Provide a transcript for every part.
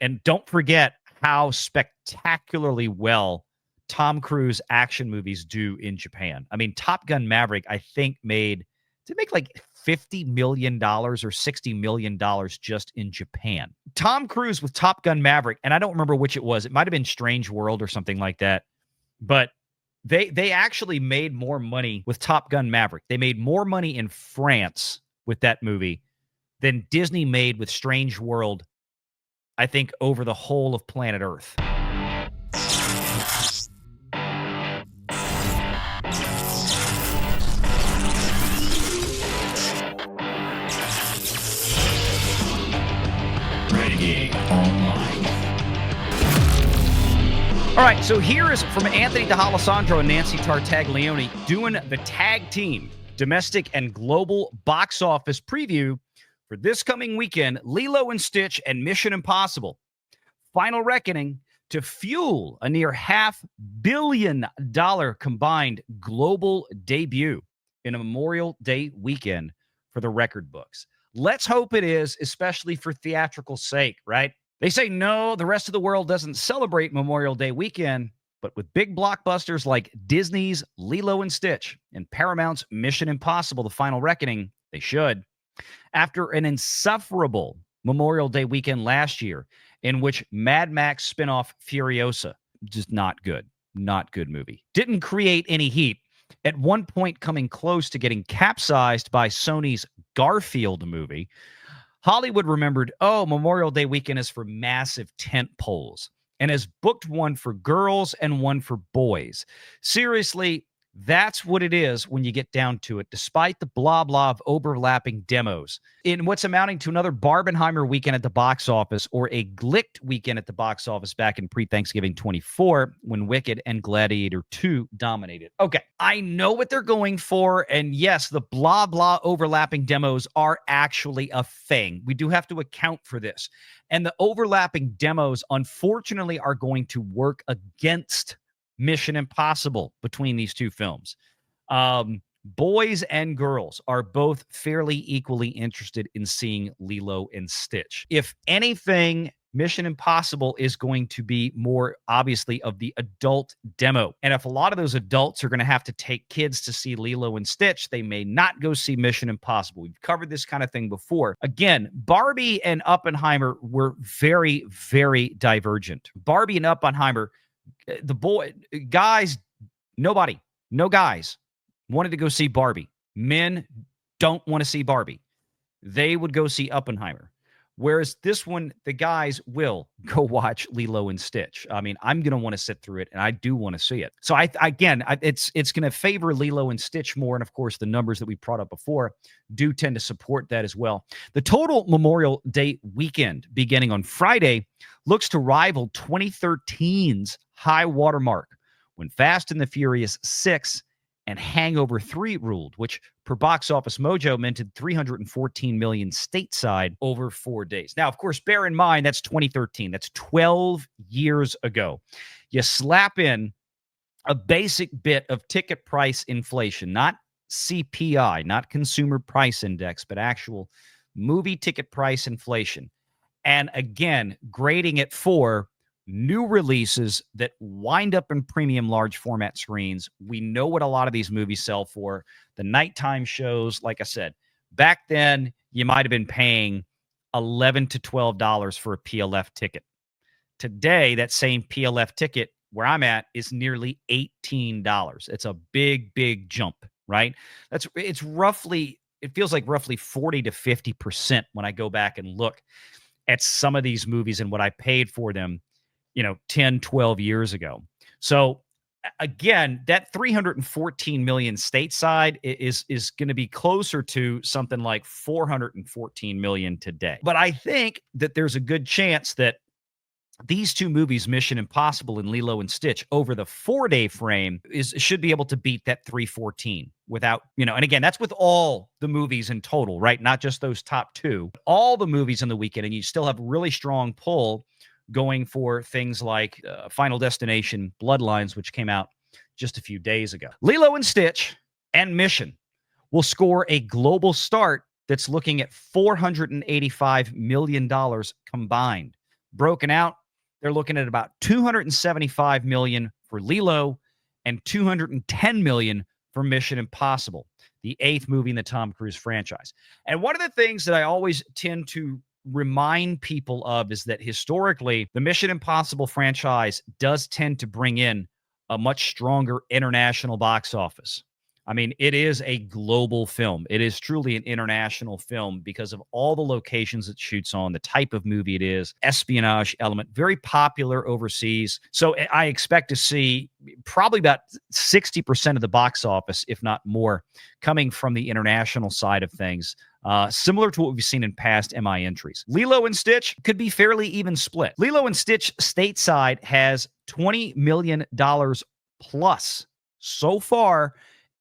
And don't forget how spectacularly well Tom Cruise action movies do in Japan. I mean, Top Gun Maverick, I think, did it make like $50 million or $60 million just in Japan. Tom Cruise with Top Gun Maverick, and I don't remember which it was. It might have been Strange World or something like that. But they actually made more money with Top Gun Maverick. They made more money in France with that movie than Disney made with Strange World, I think, over the whole of planet Earth. Renegade Online. All right, so here is from Anthony D'Alessandro and Nancy Tartaglione doing the tag team domestic and global box office preview for this coming weekend, Lilo and Stitch and Mission Impossible Final Reckoning, to fuel a near $500 million combined global debut in a Memorial Day weekend for the record books. Let's hope it is, especially for theatrical sake, right? They say no, the rest of the world doesn't celebrate Memorial Day weekend, but with big blockbusters like Disney's Lilo and Stitch and Paramount's Mission Impossible, The Final Reckoning, they should. After an insufferable Memorial Day weekend last year, in which Mad Max spinoff Furiosa, just not good movie, didn't create any heat, at one point coming close to getting capsized by Sony's Garfield movie, Hollywood remembered, Memorial Day weekend is for massive tent poles and has booked one for girls and one for boys. Seriously, that's what it is when you get down to it, despite the blah blah of overlapping demos. In what's amounting to another Barbenheimer weekend at the box office, or a Glicked weekend at the box office back in pre-Thanksgiving 24, when Wicked and Gladiator 2 dominated. Okay, I know what they're going for, and yes, the blah blah overlapping demos are actually a thing. We do have to account for this. And the overlapping demos, unfortunately, are going to work against Mission Impossible between these two films. Boys and girls are both fairly equally interested in seeing Lilo and Stitch. If anything, Mission Impossible is going to be more, obviously, of the adult demo. And if a lot of those adults are going to have to take kids to see Lilo and Stitch, they may not go see Mission Impossible. We've covered this kind of thing before. Again, Barbie and Oppenheimer were very, very divergent. Barbie and Oppenheimer, no guys wanted to go see Barbie. Men don't want to see Barbie. They would go see Oppenheimer. Whereas this one, the guys will go watch Lilo and Stitch. I mean, I'm going to want to sit through it, and I do want to see it. So it's going to favor Lilo and Stitch more. And of course, the numbers that we brought up before do tend to support that as well. The total Memorial Day weekend beginning on Friday looks to rival 2013's high watermark when Fast and the Furious 6 and Hangover 3 ruled, which per Box Office Mojo minted $314 million stateside over 4 days. Now, of course, bear in mind, that's 2013. That's 12 years ago. You slap in a basic bit of ticket price inflation, not CPI, not Consumer Price Index, but actual movie ticket price inflation. And again, grading it for new releases that wind up in premium large format screens. We know what a lot of these movies sell for. The nighttime shows, like I said, back then you might have been paying $11 to $12 for a PLF ticket. Today, that same PLF ticket where I'm at is nearly $18. It's a big, big jump, right? It feels like roughly 40 to 50% when I go back and look at some of these movies and what I paid for them 10, 12 years ago. So again, that $314 million stateside is going to be closer to something like $414 million today. But I think that there's a good chance that these two movies, Mission Impossible and Lilo and Stitch, over the 4-day frame should be able to beat that 314 without, and again, that's with all the movies in total, right? Not just those top two, all the movies on the weekend, and you still have really strong pull going for things like Final Destination, Bloodlines, which came out just a few days ago. Lilo and Stitch and Mission will score a global start that's looking at $485 million combined Broken out, they're looking at about $275 million for Lilo and $210 million for Mission Impossible, the 8th movie in the Tom Cruise franchise. And one of the things that I always tend to remind people of is that historically, the Mission Impossible franchise does tend to bring in a much stronger international box office. I mean, it is a global film. It is truly an international film because of all the locations it shoots on, the type of movie it is, espionage element, very popular overseas. So I expect to see probably about 60% of the box office, if not more, coming from the international side of things. Similar to what we've seen in past MI entries. Lilo and Stitch could be fairly even split. Lilo and Stitch stateside has $20 million plus so far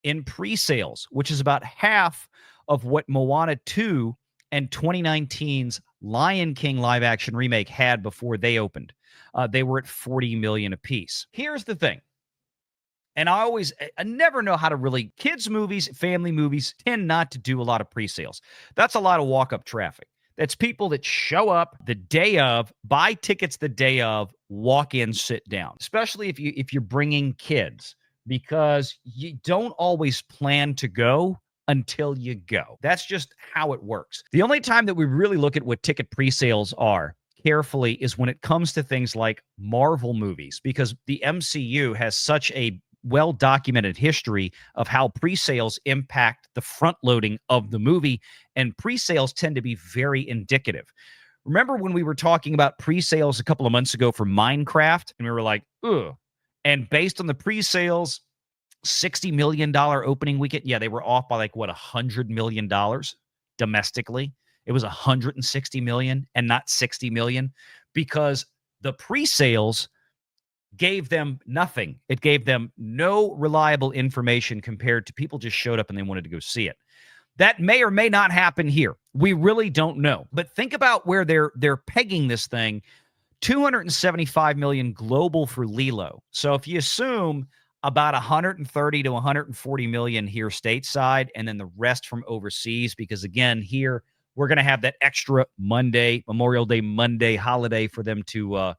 in pre-sales, which is about half of what Moana 2 and 2019's Lion King live action remake had before they opened. They were at 40 million apiece. Here's the thing. And I never know how to really, kids' movies, family movies tend not to do a lot of pre-sales. That's a lot of walk-up traffic. That's people that show up the day of, buy tickets the day of, walk in, sit down. Especially if you're bringing kids, because you don't always plan to go until you go. That's just how it works. The only time that we really look at what ticket pre-sales are carefully is when it comes to things like Marvel movies, because the MCU has such a well-documented history of how pre-sales impact the front loading of the movie, and pre-sales tend to be very indicative. Remember when we were talking about pre-sales a couple of months ago for Minecraft, and we were like, ugh. And based on the pre-sales, $60 million opening weekend, yeah, they were off by like, what, $100 million domestically. It was $160 million and not $60 million because the pre-sales gave them nothing. It gave them no reliable information compared to people just showed up and they wanted to go see it. That may or may not happen here. We really don't know. But think about where they're pegging this thing. $275 million global for Lilo. So if you assume about 130 to 140 million here stateside, and then the rest from overseas, because again, here we're going to have that extra Monday, Memorial Day Monday holiday for them to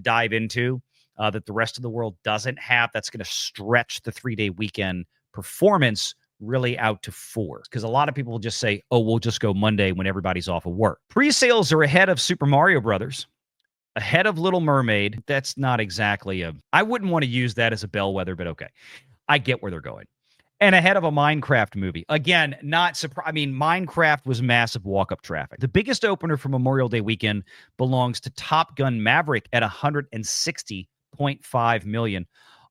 dive into that the rest of the world doesn't have. That's going to stretch the 3-day weekend performance really out to 4, because a lot of people will just say, oh, we'll just go Monday when everybody's off of work. Pre-sales are ahead of Super Mario Brothers, ahead of Little Mermaid. That's not exactly I wouldn't want to use that as a bellwether, but okay. I get where they're going. And ahead of a Minecraft movie. Again, not surprised. I mean, Minecraft was massive walk-up traffic. The biggest opener for Memorial Day weekend belongs to Top Gun Maverick at 160.5 million.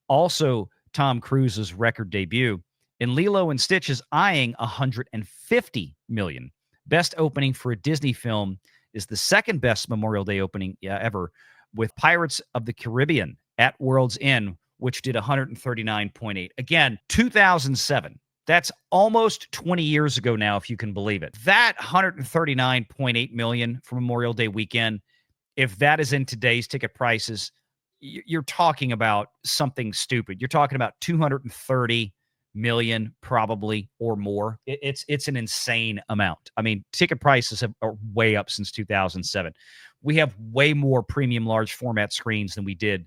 Also, Tom Cruise's record debut. And Lilo and Stitch is eyeing 150 million. Best opening for a Disney film is the second best Memorial Day opening ever, with Pirates of the Caribbean at World's End, which did 139.8. Again, 2007. That's almost 20 years ago now, if you can believe it. That 139.8 million for Memorial Day weekend, if that is in today's ticket prices, you're talking about something stupid. You're talking about 230 million probably or more. It's an insane amount. I mean, ticket prices are way up since 2007. We have way more premium large format screens than we did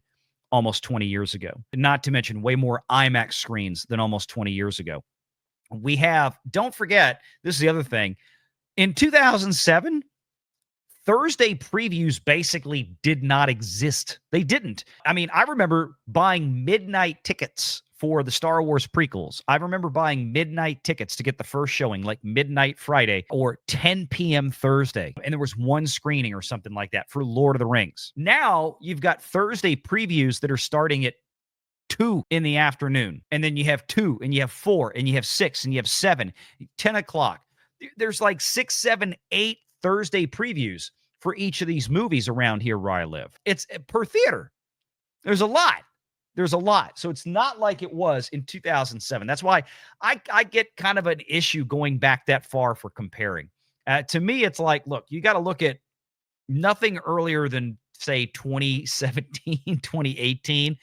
almost 20 years ago. Not to mention way more IMAX screens than almost 20 years ago. We have, don't forget, this is the other thing. In 2007, Thursday previews basically did not exist. They didn't. I mean, I remember buying midnight tickets for the Star Wars prequels. I remember buying midnight tickets to get the first showing, like midnight Friday or 10 p.m. Thursday. And there was one screening or something like that for Lord of the Rings. Now you've got Thursday previews that are starting at 2 in the afternoon. And then you have 2 and you have 4 and you have 6 and you have 7, 10 o'clock. There's like 6, 7, 8 Thursday previews for each of these movies around here where I live. It's per theater. There's a lot. There's a lot. So it's not like it was in 2007. That's why I get kind of an issue going back that far for comparing. To me, it's like, look, you got to look at nothing earlier than, say, 2017, 2018,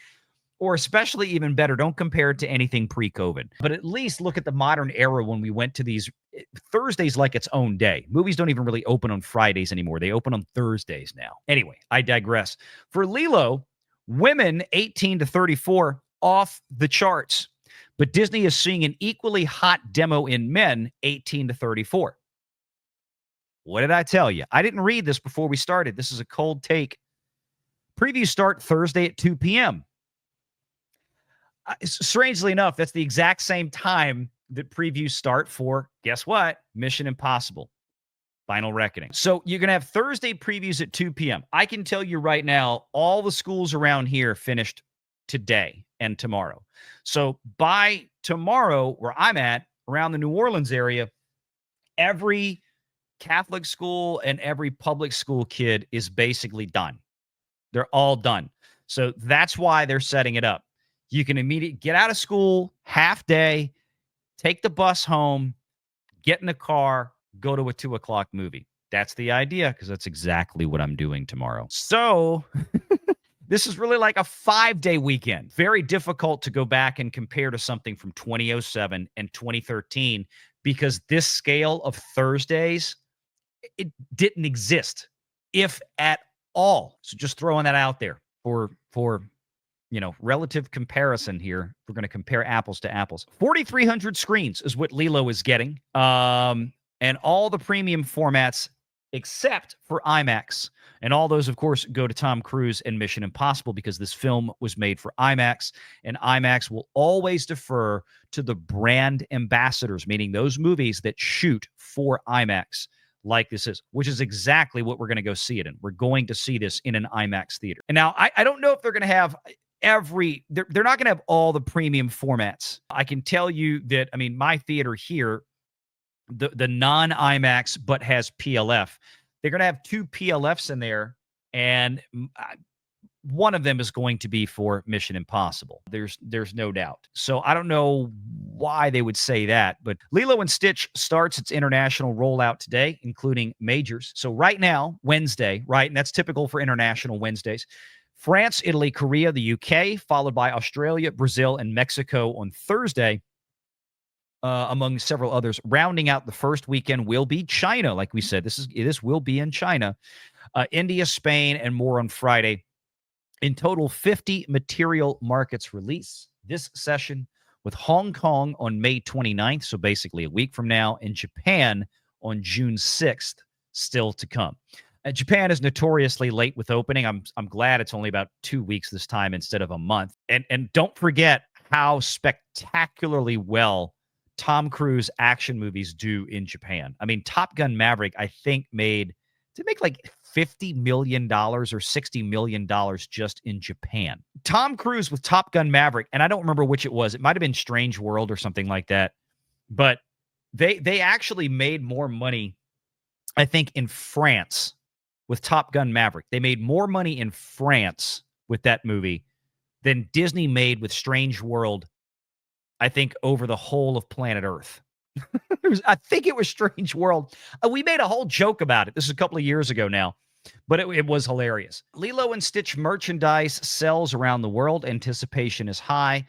or especially even better, don't compare it to anything pre-COVID. But at least look at the modern era when we went to these Thursday's like its own day. Movies don't even really open on Fridays anymore. They open on Thursdays now. Anyway, I digress. For Lilo, women 18 to 34 off the charts. But Disney is seeing an equally hot demo in men 18 to 34. What did I tell you? I didn't read this before we started. This is a cold take. Previews start Thursday at 2 p.m. Strangely enough, that's the exact same time that previews start for, guess what? Mission Impossible, Final Reckoning. So you're going to have Thursday previews at 2 p.m. I can tell you right now, all the schools around here finished today and tomorrow. So by tomorrow, where I'm at, around the New Orleans area, every Catholic school and every public school kid is basically done. They're all done. So that's why they're setting it up. You can immediately get out of school, half day, take the bus home, get in a car, go to a 2 o'clock movie. That's the idea, because that's exactly what I'm doing tomorrow. So this is really like a 5-day weekend. Very difficult to go back and compare to something from 2007 and 2013, because this scale of Thursdays, it didn't exist, if at all. So just throwing that out there for relative comparison here. We're going to compare apples to apples. 4,300 screens is what Lilo is getting. And all the premium formats except for IMAX. And all those, of course, go to Tom Cruise and Mission Impossible, because this film was made for IMAX, and IMAX will always defer to the brand ambassadors, meaning those movies that shoot for IMAX, like this is, which is exactly what we're going to go see it in. We're going to see this in an IMAX theater. And now I don't know if they're going to have they're not going to have all the premium formats. I can tell you that, I mean, my theater here, the non-IMAX but has PLF, they're going to have 2 PLFs in there, and one of them is going to be for Mission Impossible. There's no doubt. So I don't know why they would say that, but Lilo and Stitch starts its international rollout today, including majors. So right now, Wednesday, right, and that's typical for international Wednesdays, France, Italy, Korea, the UK, followed by Australia, Brazil, and Mexico on Thursday, among several others. Rounding out the first weekend will be China. Like we said, this will be in China, India, Spain, and more on Friday. In total, 50 material markets release this session, with Hong Kong on May 29th, so basically a week from now, and Japan on June 6th, still to come. Japan is notoriously late with opening. I'm glad it's only about 2 weeks this time instead of a month. And don't forget how spectacularly well Tom Cruise action movies do in Japan. I mean, Top Gun Maverick, I think, made like $50 million or $60 million just in Japan. Tom Cruise with Top Gun Maverick, and I don't remember which it was. It might have been Strange World or something like that. But they actually made more money, I think, in France with Top Gun Maverick. They made more money in France with that movie than Disney made with Strange World, I think, over the whole of planet Earth. I think it was Strange World. We made a whole joke about it. This is a couple of years ago now, but it was hilarious. Lilo and Stitch merchandise sells around the world. Anticipation is high,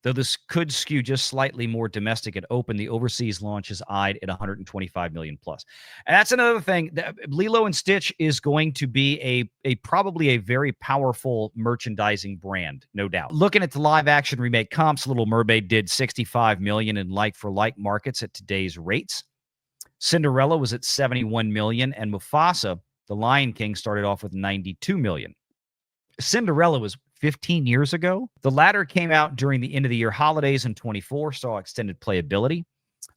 though this could skew just slightly more domestic at open. The overseas launch is eyed at 125 million plus. And that's another thing. Lilo and Stitch is going to be probably a very powerful merchandising brand, no doubt. Looking at the live action remake comps, Little Mermaid did 65 million in like-for-like markets at today's rates. Cinderella was at 71 million, and Mufasa, the Lion King, started off with 92 million. Cinderella was 15 years ago. The latter came out during the end of the year holidays in 24, saw extended playability.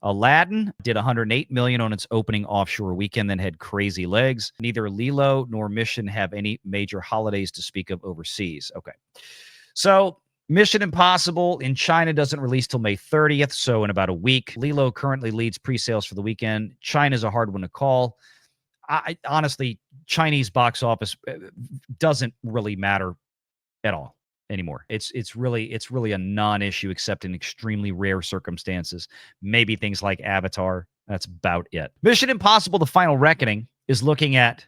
Aladdin did 108 million on its opening offshore weekend, then had crazy legs. Neither Lilo nor Mission have any major holidays to speak of overseas. Okay. So Mission Impossible in China doesn't release till May 30th, so in about a week. Lilo currently leads pre-sales for the weekend. China's a hard one to call. I honestly, Chinese box office doesn't really matter at all anymore. It's really a non-issue, except in extremely rare circumstances. Maybe things like Avatar. That's about it. Mission Impossible: The Final Reckoning is looking at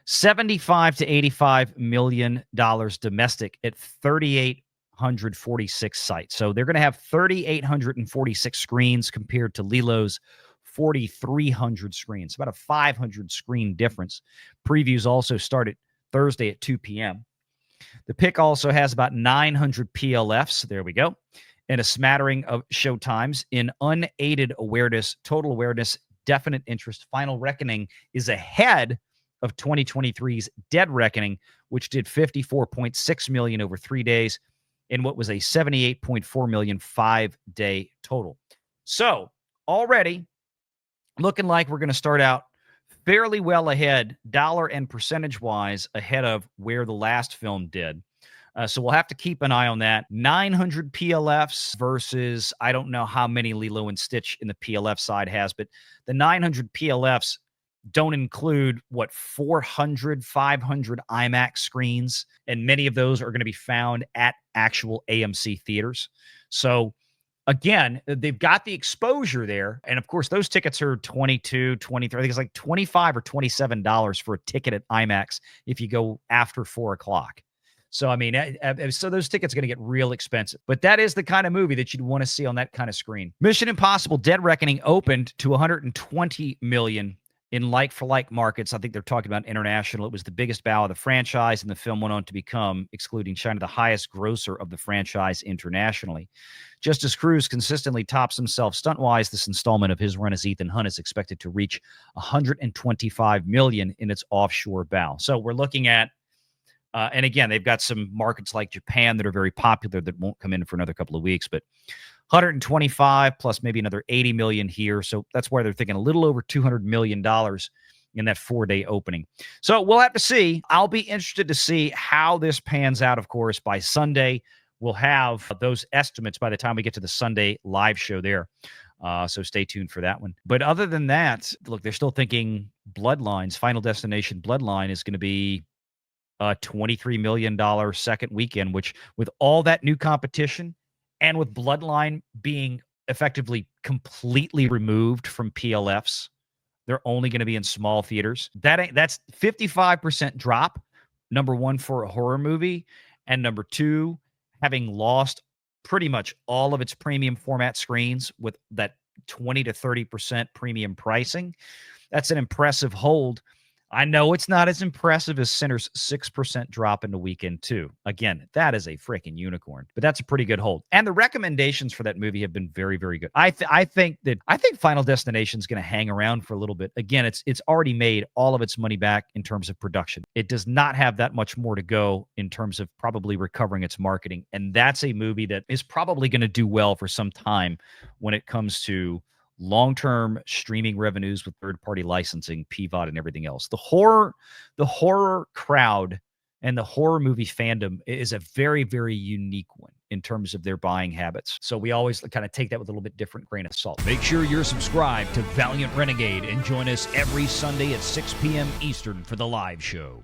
$75 to $85 million domestic at 3,846 sites. So they're going to have 3,846 screens compared to Lilo's 4,300 screens, about a 500 screen difference. Previews also started Thursday at 2 p.m. The pick also has about 900 PLFs. There we go. And a smattering of showtimes in unaided awareness, total awareness, definite interest. Final Reckoning is ahead of 2023's Dead Reckoning, which did 54.6 million over 3 days in what was a 78.4 million 5-day total. So already looking like we're going to start out fairly well ahead, dollar and percentage-wise, ahead of where the last film did. So we'll have to keep an eye on that. 900 PLFs versus I don't know how many Lilo and Stitch in the PLF side has, but the 900 PLFs don't include, 400, 500 IMAX screens, and many of those are going to be found at actual AMC theaters. So again, they've got the exposure there. And of course, those tickets are $22, $23. I think it's like $25 or $27 for a ticket at IMAX if you go after 4 o'clock. So, I mean, so those tickets are going to get real expensive. But that is the kind of movie that you'd want to see on that kind of screen. Mission Impossible Dead Reckoning opened to 120 million in like-for-like markets. I think they're talking about international. It was the biggest bow of the franchise, and the film went on to become, excluding China, the highest grosser of the franchise internationally. Just as Cruise consistently tops himself stunt-wise, this installment of his run as Ethan Hunt is expected to reach 125 million in its offshore bow. So we're looking at, and again, they've got some markets like Japan that are very popular that won't come in for another couple of weeks, but 125 plus maybe another 80 million here. So that's why they're thinking a little over $200 million in that 4-day opening. So we'll have to see. I'll be interested to see how this pans out, of course, by Sunday. We'll have those estimates by the time we get to the Sunday live show there. So stay tuned for that one. But other than that, look, they're still thinking Bloodlines, Final Destination Bloodline is going to be a $23 million second weekend, which with all that new competition and with Bloodline being effectively completely removed from PLFs, they're only going to be in small theaters. That's 55% drop, number one, for a horror movie, and number two, having lost pretty much all of its premium format screens with that 20 to 30% premium pricing. That's an impressive hold. I know it's not as impressive as Sinner's 6% drop in the weekend, too. Again, that is a freaking unicorn, but that's a pretty good hold. And the recommendations for that movie have been very, very good. I think Final Destination is going to hang around for a little bit. Again, it's already made all of its money back in terms of production. It does not have that much more to go in terms of probably recovering its marketing. And that's a movie that is probably going to do well for some time when it comes to long-term streaming revenues with third-party licensing, PVOD, and everything else. The horror crowd and the horror movie fandom is a very, very unique one in terms of their buying habits. So we always kind of take that with a little bit different grain of salt. Make sure you're subscribed to Valiant Renegade and join us every Sunday at 6 p.m. Eastern for the live show.